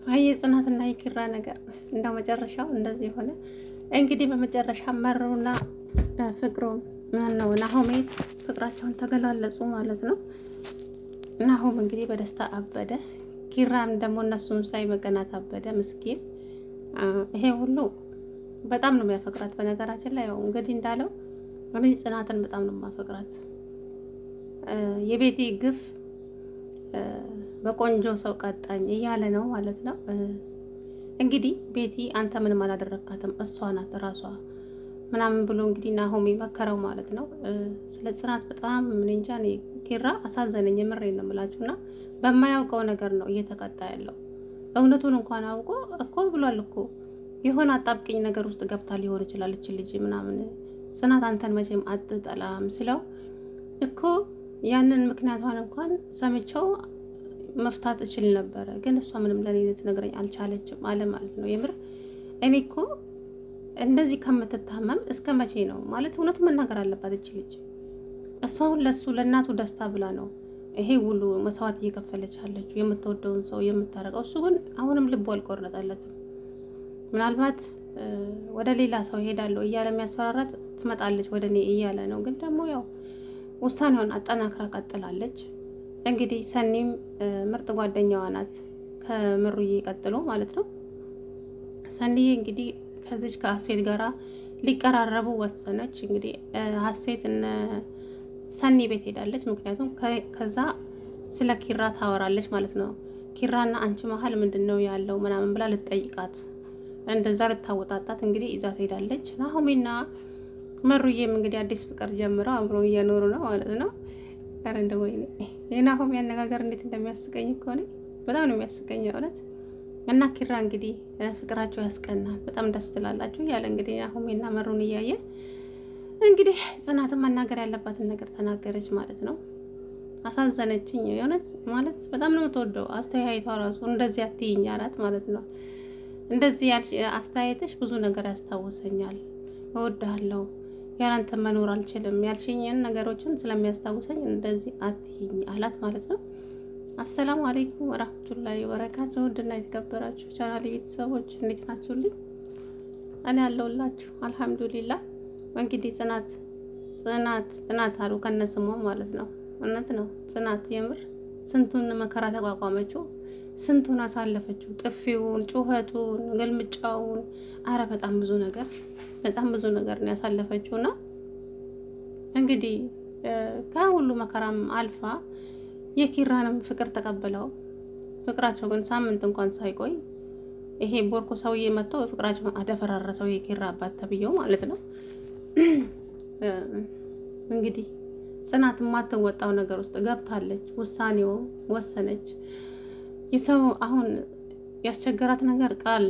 አይ የጽናትና የኪራ ነገር እንደው መጨረሻው እንደዚህ ሆነ። እንግዲህ በመጨረሻ መሩና ፍቅሩ ነው ናሆሜ ፍቅራቸውን ተገላለጹ ማለት ነው። ናሆም እንግዲህ በደስታ አበደ። ኪራም ደግሞ እነሱን ሳይ መቀናት አበደ። ምስኪን ይሄ ሁሉ በጣም ነው የሚያፈቅራት። በነገራችን ላይ ያው እንግዲህ እንዳለው እኔ ጽናትን በጣም ነው የማፈቅራት። የቤቲ ግፍ በቆንጆ ሰው ቀጣኝ እያለ ነው ማለት ነው። እንግዲህ ቤቲ አንተ ምንም አላደረካትም እሷ ናት ራሷ ምናምን ብሎ እንግዲህ ናሆሜ መከረው ማለት ነው። ስለ ጽናት በጣም ምን እንጃ እኔ ኪራ አሳዘነኝ። የምሬን ነው የምላችሁና በማያውቀው ነገር ነው እየተቀጣ ያለው። እውነቱን እንኳን አውቆ እኮ ብሏል እኮ የሆነ አጣብቂኝ ነገር ውስጥ ገብታ ሊሆን ይችላል እች ልጅ ምናምን ጽናት አንተን መቼም አትጠላም ስለው እኮ ያንን ምክንያቷን እንኳን ሰምቼው መፍታት እችል ነበረ፣ ግን እሷ ምንም ለኔ ልትነግረኝ አልቻለችም አለ ማለት ነው። የምር እኔ እኮ እንደዚህ ከምትታመም እስከ መቼ ነው ማለት እውነቱን መናገር አለባት እች ልጅ። እሷ አሁን ለሱ ለእናቱ ደስታ ብላ ነው ይሄ ሁሉ መስዋዕት እየከፈለች አለችው የምትወደውን ሰው የምታረቀው። እሱ ግን አሁንም ልቡ አልቆረጠለትም። ምናልባት ወደ ሌላ ሰው ሄዳለሁ እያለ የሚያስፈራራት ትመጣለች ወደ እኔ እያለ ነው። ግን ደግሞ ያው ውሳኔውን አጠናክራ ቀጥላለች። እንግዲህ ሰኒም ምርጥ ጓደኛዋ ናት ከምሩዬ ቀጥሎ ማለት ነው። ሰኒዬ እንግዲህ ከዚች ከሀሴት ጋራ ሊቀራረቡ ወሰነች። እንግዲህ ሀሴት እነ ሰኒ ቤት ሄዳለች። ምክንያቱም ከዛ ስለ ኪራ ታወራለች ማለት ነው። ኪራና አንቺ መሀል ምንድን ነው ያለው ምናምን ብላ ልትጠይቃት እንደዛ ልታወጣጣት እንግዲህ ይዛት ሄዳለች። ናሆሜና መሩዬም እንግዲህ አዲስ ፍቅር ጀምረው አብረው እየኖሩ ነው ማለት ነው። ኧረ እንደው ወይኔ የናሆሜ አነጋገር እንዴት እንደሚያስቀኝ እኮ ነው። በጣም ነው የሚያስቀኝ እውነት። እና ኪራ እንግዲህ ፍቅራቸው ያስቀናል፣ በጣም ደስ ትላላችሁ እያለ እንግዲህ ናሆሜና መሩን እያየ እንግዲህ ጽናትን መናገር ያለባትን ነገር ተናገረች ማለት ነው። አሳዘነችኝ የእውነት ማለት በጣም ነው የምትወደው። አስተያየቷ ራሱ እንደዚህ አትይኝ አላት ማለት ነው። እንደዚህ አስተያየትሽ ብዙ ነገር ያስታውሰኛል፣ እወድሃለሁ፣ ያላንተ መኖር አልችልም ያልሽኝን ነገሮችን ስለሚያስታውሰኝ እንደዚህ አትይኝ አላት ማለት ነው። አሰላሙ አለይኩም ወራህመቱላሂ ወበረካቱ። ውድና የተከበራችሁ ቻናል ቤተሰቦች እንዴት ናችሁልኝ? እኔ ያለሁላችሁ አልሐምዱሊላህ። እንግዲህ ጽናት አሉ ከነስሟ ማለት ነው። እውነት ነው ጽናት የምር ስንቱን መከራ ተቋቋመችው፣ ስንቱን አሳለፈችው። ጥፊውን፣ ጩኸቱን፣ ግልምጫውን፣ አረ በጣም ብዙ ነገር ነው ያሳለፈችው። እና እንግዲህ ከሁሉ መከራም አልፋ የኪራንም ፍቅር ተቀብለው ፍቅራቸው ግን ሳምንት እንኳን ሳይቆይ ይሄ ቦርኮ ሰውዬ መጥተው ፍቅራቸውን አደፈራረሰው የኪራ አባት ተብዬው ማለት ነው። እንግዲህ ጽናት የማትወጣው ነገር ውስጥ ገብታለች። ውሳኔው ወሰነች። የሰው አሁን ያስቸገራት ነገር ቃል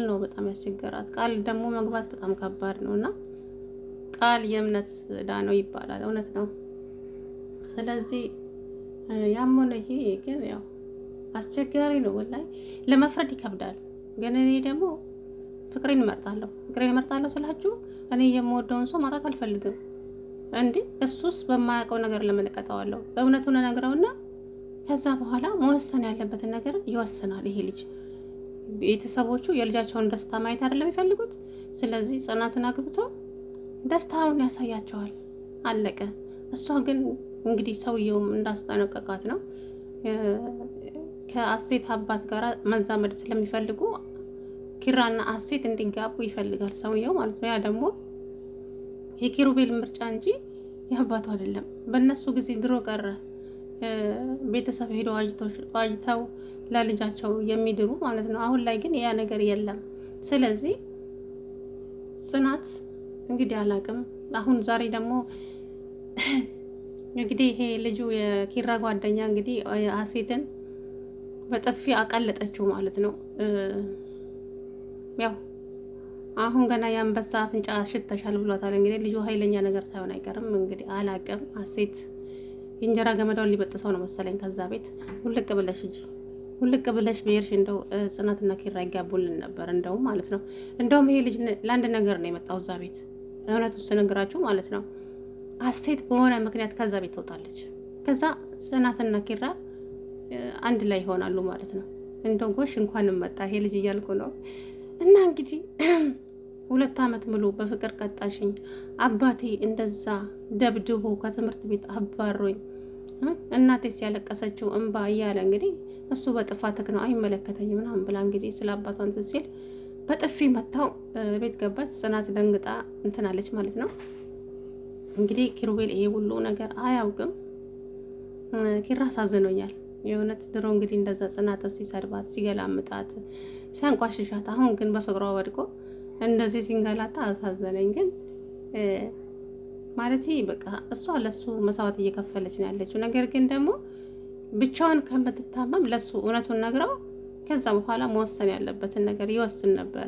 ነው በጣም ያስቸገራት። ቃል ደግሞ መግባት በጣም ከባድ ነው እና ቃል የእምነት ዕዳ ነው ይባላል። እውነት ነው። ስለዚህ ያም ሆነ ይሄ ግን ያው አስቸጋሪ ነው ወላሂ፣ ለመፍረድ ይከብዳል። ግን እኔ ደግሞ ፍቅሬን እመርጣለሁ ስላችሁ እኔ የምወደውን ሰው ማጣት አልፈልግም። እንዴ እሱስ በማያውቀው ነገር ለምን እቀጣዋለሁ? እውነቱን እነግረውና ከዛ በኋላ መወሰን ያለበትን ነገር ይወስናል። ይሄ ልጅ ቤተሰቦቹ የልጃቸውን ደስታ ማየት አይደለም የሚፈልጉት። ስለዚህ ጽናትን አግብቶ ደስታውን ያሳያቸዋል። አለቀ። እሷ ግን እንግዲህ ሰውየውም እንዳስጠነቀቃት ነው ከአሴት አባት ጋር መዛመድ ስለሚፈልጉ ኪራና አሴት እንዲጋቡ ይፈልጋል ሰውየው ማለት ነው። ያ ደግሞ የኪሩቤል ምርጫ እንጂ የአባቱ አይደለም። በእነሱ ጊዜ ድሮ ቀረ ቤተሰብ ሄዶ አጅተው ለልጃቸው የሚድሩ ማለት ነው። አሁን ላይ ግን ያ ነገር የለም። ስለዚህ ጽናት እንግዲህ አላቅም። አሁን ዛሬ ደግሞ እንግዲህ ይሄ ልጁ የኪራ ጓደኛ እንግዲህ አሴትን በጥፊ አቀለጠችው ማለት ነው። ያው አሁን ገና የአንበሳ አፍንጫ ሽተሻል ብሏታል። እንግዲህ ልጁ ኃይለኛ ነገር ሳይሆን አይቀርም። እንግዲህ አላቅም። አሴት የእንጀራ ገመዳውን ሊበጥሰው ነው መሰለኝ። ከዛ ቤት ውልቅ ብለሽ ብሄርሽ እንደው ጽናትና ኪራ ይጋቡልን ነበር እንደው ማለት ነው። እንደውም ይሄ ልጅ ለአንድ ነገር ነው የመጣው እዛ ቤት። እውነቱን ስነግራችሁ ማለት ነው። አሴት በሆነ ምክንያት ከዛ ቤት ትወጣለች። ከዛ ጽናትና ኪራ አንድ ላይ ይሆናሉ ማለት ነው። እንደው ጎሽ እንኳንም መጣ ይሄ ልጅ እያልኩ ነው። እና እንግዲህ 2 ዓመት ሙሉ በፍቅር ቀጣሽኝ፣ አባቴ እንደዛ ደብድቦ ከትምህርት ቤት አባሮኝ፣ እናቴስ ያለቀሰችው እንባ እያለ እንግዲህ እሱ በጥፋትህ ነው አይመለከተኝም ምናምን ብላ እንግዲህ ስለ አባቷ እንትን ሲል በጥፊ መታው ቤት ገባች። ጽናት ደንግጣ እንትናለች ማለት ነው። እንግዲህ ኪሩቤል ይሄ ሁሉ ነገር አያውቅም። ኪራ አሳዝኖኛል የእውነት። ድሮ እንግዲህ እንደዛ ጽናትን ሲሰድባት፣ ሲገላምጣት፣ ሲያንቋሽሻት፣ አሁን ግን በፍቅሯ ወድቆ እንደዚህ ሲንገላታ አሳዘነኝ። ግን ማለት በቃ እሷ ለሱ መስዋዕት እየከፈለች ነው ያለችው። ነገር ግን ደግሞ ብቻዋን ከምትታመም ለሱ እውነቱን ነግረው ከዛ በኋላ መወሰን ያለበትን ነገር ይወስን ነበረ።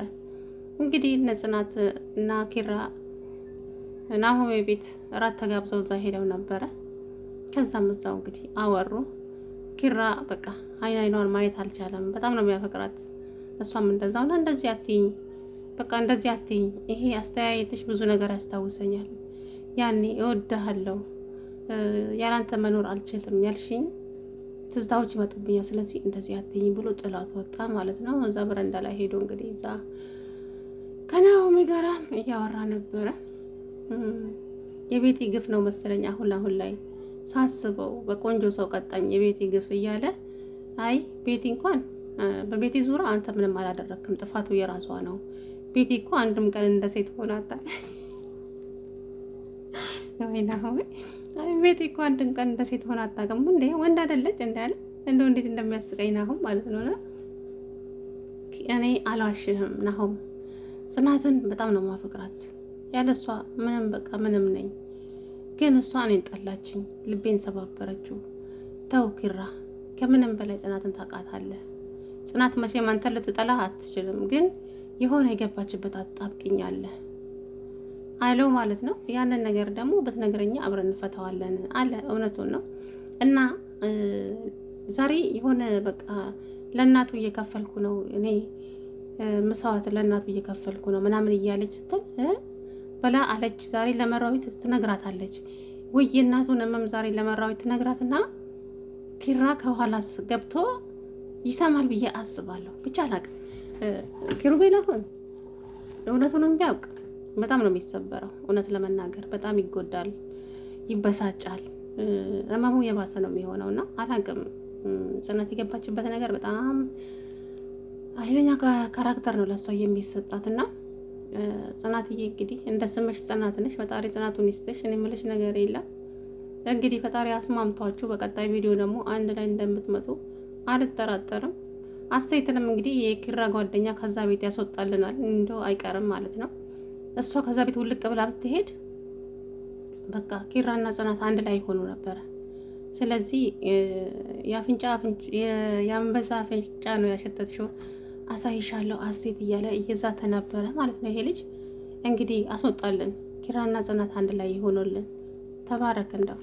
እንግዲህ እነ ጽናት እና ኪራ ናሆሜ ቤት እራት ተጋብዘው እዛ ሄደው ነበረ። ከዛም እዛው እንግዲህ አወሩ። ኪራ በቃ አይኗን ማየት አልቻለም። በጣም ነው የሚያፈቅራት። እሷም እንደዛው እና እንደዚህ አትይኝ፣ በቃ እንደዚህ አትይኝ፣ ይሄ አስተያየትሽ ብዙ ነገር ያስታውሰኛል። ያኔ እወድሃለሁ፣ ያላንተ መኖር አልችልም ያልሽኝ ትዝታዎች ይመጡብኛል። ስለዚህ እንደዚህ አትይኝ ብሎ ጥላት ወጣ ማለት ነው። እዛ በረንዳ ላይ ሄዶ እንግዲህ እዛ ከናሆሜ ጋራ እያወራ ነበረ። የቤቲ ግፍ ነው መሰለኝ አሁን ላይ ሳስበው በቆንጆ ሰው ቀጣኝ የቤቲ ግፍ እያለ አይ ቤቲ እንኳን በቤቲ ዙራ አንተ ምንም አላደረክም፣ ጥፋቱ የራሷ ነው። ቤቲ እኮ አንድም ቀን እንደ ሴት ሆናታ ናሆሜ ቤቲ እኮ አንድም ቀን እንደ ሴት ሆና አታውቅም እንዴ? ወንድ አይደለች እንዳለ እንደው እንዴት እንደሚያስቀኝ ናሆም ማለት ነው። እኔ አልዋሽህም ናሆም፣ ጽናትን በጣም ነው ማፈቅራት። ያለሷ ምንም በቃ ምንም ነኝ። ግን እሷ እኔን ጠላችኝ፣ ልቤን ሰባበረችው። ተው ኪራ፣ ከምንም በላይ ጽናትን ታውቃታለህ። ጽናት መቼም አንተን ልትጠላ አትችልም፣ ግን የሆነ የገባችበት አጣብቂኝ አለ አለው ማለት ነው። ያንን ነገር ደግሞ በትነግረኛ አብረን እንፈታዋለን አለ። እውነቱን ነው። እና ዛሬ የሆነ በቃ ለእናቱ እየከፈልኩ ነው እኔ መስዋዕት ለእናቱ እየከፈልኩ ነው ምናምን እያለች ስትል በላ አለች። ዛሬ ለመራዊት ትነግራታለች ወይ የእናቱን እመም ዛሬ ለመራዊት ትነግራትና ኪራ ከኋላስ ገብቶ ይሰማል ብዬ አስባለሁ። ብቻ አላውቅም። ኪሩቤል አሁን እውነቱንም ቢያውቅ በጣም ነው የሚሰበረው። እውነት ለመናገር በጣም ይጎዳል፣ ይበሳጫል። እመሙ የባሰ ነው የሚሆነው እና አላውቅም። ጽናት የገባችበት ነገር በጣም ኃይለኛ ካራክተር ነው ለሷ የሚሰጣት እና ጽናትዬ እንግዲህ እንደ ስምሽ ጽናት ነሽ። ፈጣሪ ጽናቱን ይስጥሽ። እኔ የምልሽ ነገር የለም። እንግዲህ ፈጣሪ አስማምቷችሁ በቀጣይ ቪዲዮ ደግሞ አንድ ላይ እንደምትመጡ አልጠራጠርም። አሴትንም እንግዲህ የኪራ ጓደኛ ከዛ ቤት ያስወጣልናል እንደው አይቀርም ማለት ነው። እሷ ከዛ ቤት ውልቅ ብላ ብትሄድ በቃ ኪራና ጽናት አንድ ላይ ሆኑ ነበረ። ስለዚህ የአንበሳ አፍንጫ ነው ያሸተትሽው፣ አሳይሻለሁ አሴት እያለ እየዛተ ነበረ ማለት ነው። ይሄ ልጅ እንግዲህ አስወጣልን። ኪራና ጽናት አንድ ላይ ይሆኑልን። ተባረክ እንደው